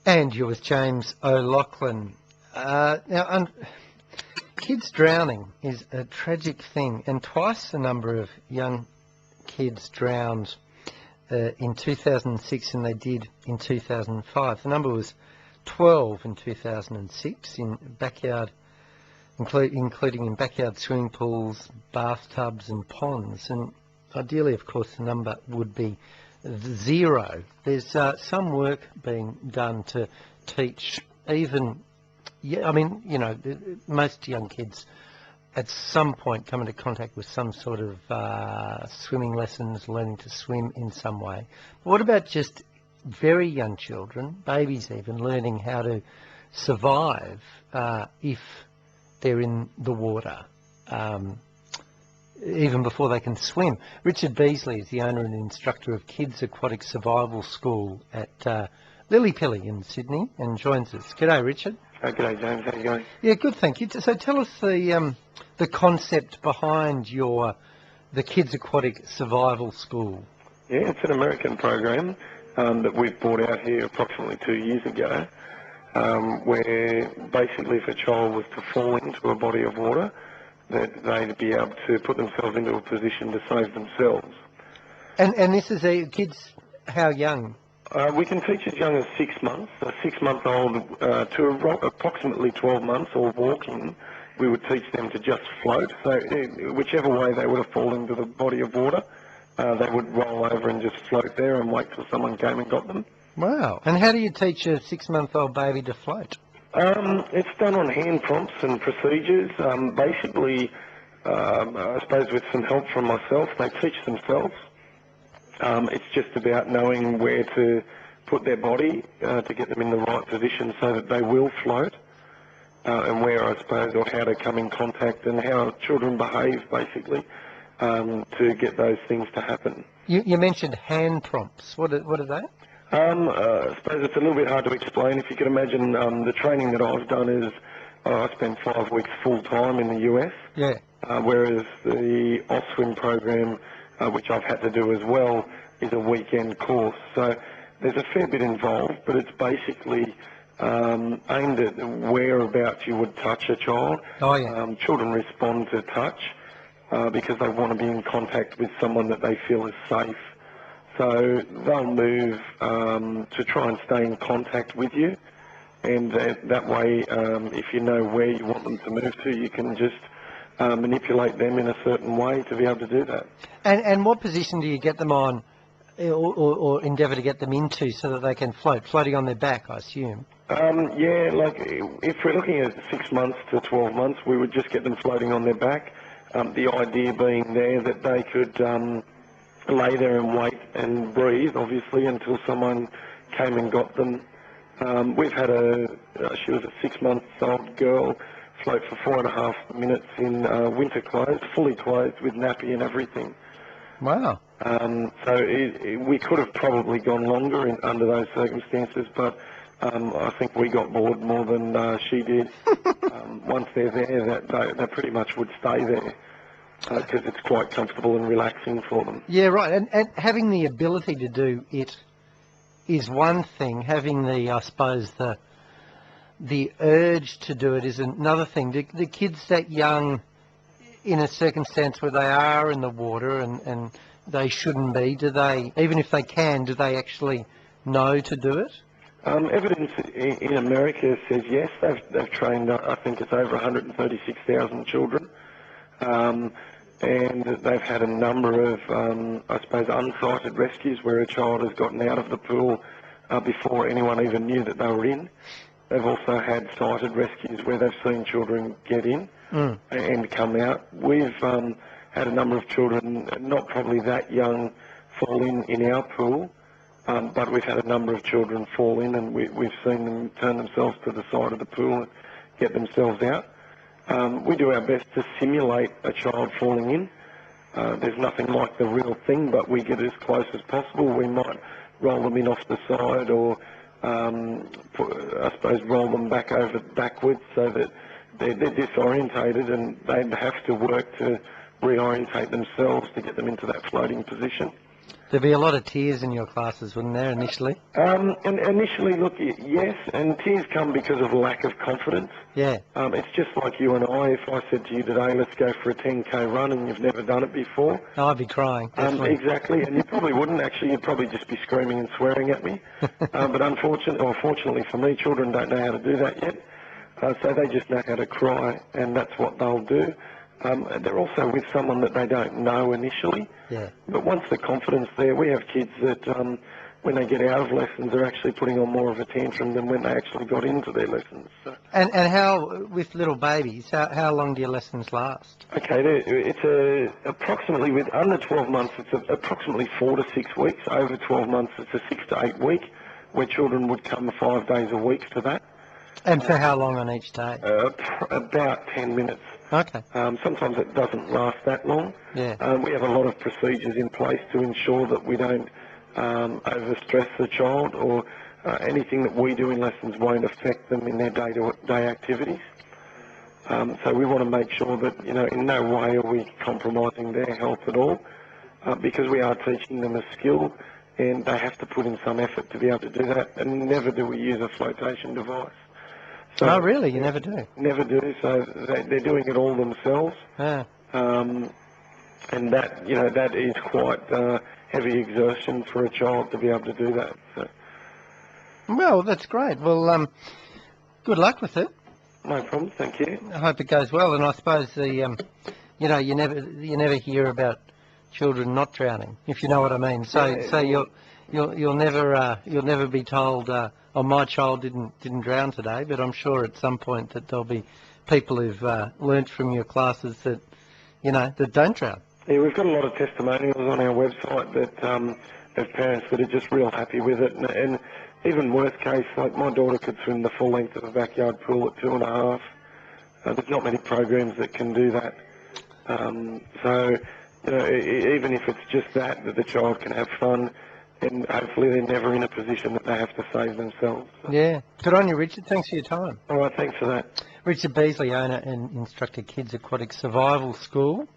And you're with James O'Loughlin. Kids drowning is a tragic thing, and twice the number of young kids drowned in 2006 than they did in 2005. The number was 12 in 2006 in backyard, including in backyard swimming pools, bathtubs and ponds. And ideally, of course, the number would be 0. There's some work being done to teach even, most young kids at some point come into contact with some sort of swimming lessons, learning to swim in some way. But what about just very young children, babies even, learning how to survive if they're in the water, even before they can swim? Richard Beasley is the owner and instructor of Kids Aquatic Survival School at Lillypilly in Sydney and joins us. G'day, Richard. G'day, James. How you going? Yeah, good, thank you. So tell us the concept behind the Kids Aquatic Survival School. Yeah, it's an American program that we've brought out here approximately 2 years ago, where basically if a child was to fall into a body of water, that they'd be able to put themselves into a position to save themselves. And this is kids how young? We can teach as young as 6 months. A 6-month-old to approximately 12 months or walking, we would teach them to just float. So whichever way they would have fallen into the body of water, they would roll over and just float there and wait till someone came and got them. Wow. And how do you teach a 6-month-old baby to float? It's done on hand prompts and procedures. Basically, I suppose with some help from myself, they teach themselves. It's just about knowing where to put their body to get them in the right position so that they will float, and where, I suppose, or how to come in contact and how children behave, basically, to get those things to happen. You mentioned hand prompts. What are they? I suppose it's a little bit hard to explain. If you could imagine, the training that I've done is I spent 5 weeks full-time in the US, yeah. Whereas the OSWIM program, which I've had to do as well, is a weekend course. So there's a fair bit involved, but it's basically aimed at whereabouts you would touch a child. Oh, yeah. Children respond to touch because they want to be in contact with someone that they feel is safe. So they'll move to try and stay in contact with you, and that way, if you know where you want them to move to, you can just manipulate them in a certain way to be able to do that. And what position do you get them on, or endeavour to get them into so that they can float? Floating on their back, I assume. Yeah, like if we're looking at 6 months to 12 months, we would just get them floating on their back. The idea being there that they could lay there and wait and breathe, obviously, until someone came and got them. We've had she was a 6-month-old girl, float for 4.5 minutes in winter clothes, fully clothed with nappy and everything. Wow. So we could have probably gone longer under those circumstances, but I think we got bored more than she did. Once they're there, they pretty much would stay there because it's quite comfortable and relaxing for them. Yeah, right. And having the ability to do it is one thing. Having I suppose, the urge to do it is another thing. The kids that young, in a circumstance where they are in the water and they shouldn't be, do they, even if they can, do they actually know to do it? Evidence in America says yes. They've trained, I think it's over 136,000 children. And they've had a number of, I suppose, unsighted rescues where a child has gotten out of the pool before anyone even knew that they were in. They've also had sighted rescues where they've seen children get in and come out. We've had a number of children, not probably that young, fall in our pool, but we've had a number of children fall in and we've seen them turn themselves to the side of the pool and get themselves out. We do our best to simulate a child falling in. There's nothing like the real thing, but we get as close as possible. We might roll them in off the side or, I suppose, roll them backwards so that they're disorientated and they'd have to work to reorientate themselves to get them into that floating position. There'd be a lot of tears in your classes, wouldn't there, initially? And initially, look, yes, and tears come because of lack of confidence. Yeah. It's just like you and I. If I said to you today, let's go for a 10K run, and you've never done it before. Oh, I'd be crying, definitely. Exactly, and you probably wouldn't actually. You'd probably just be screaming and swearing at me. But fortunately for me, children don't know how to do that yet. So they just know how to cry, and that's what they'll do. They're also with someone that they don't know initially. Yeah. But once the confidence there, we have kids that when they get out of lessons are actually putting on more of a tantrum than when they actually got into their lessons. So. And how, with little babies, how long do your lessons last? Okay, it's approximately, with under 12 months, it's approximately 4 to 6 weeks. Over 12 months, it's a 6 to 8 week, where children would come 5 days a week for that. And for how long on each day? About 10 minutes. Okay. Sometimes it doesn't last that long. Yeah. We have a lot of procedures in place to ensure that we don't overstress the child, or anything that we do in lessons won't affect them in their day-to-day activities. So we want to make sure that, in no way are we compromising their health at all, because we are teaching them a skill, and they have to put in some effort to be able to do that, and never do we use a flotation device. So, oh, really? You never do? Never do. So they're doing it all themselves. Yeah. And that is quite heavy exertion for a child to be able to do that. So. Well, that's great. Well, good luck with it. No problem. Thank you. I hope it goes well. And I suppose you never hear about children not drowning, if you know what I mean. So you'll never be told, oh, my child didn't drown today. But I'm sure at some point that there'll be people who've learnt from your classes that that don't drown. Yeah, we've got a lot of testimonials on our website that of parents that are just real happy with it, and even worst case, like my daughter could swim the full length of a backyard pool at 2.5. There's not many programs that can do that. So even if it's just that the child can have fun, and hopefully they're never in a position that they have to save themselves. So. Yeah. Good on you, Richard. Thanks for your time. All right, thanks for that. Richard Beasley, owner and instructor, Kids Aquatic Survival School.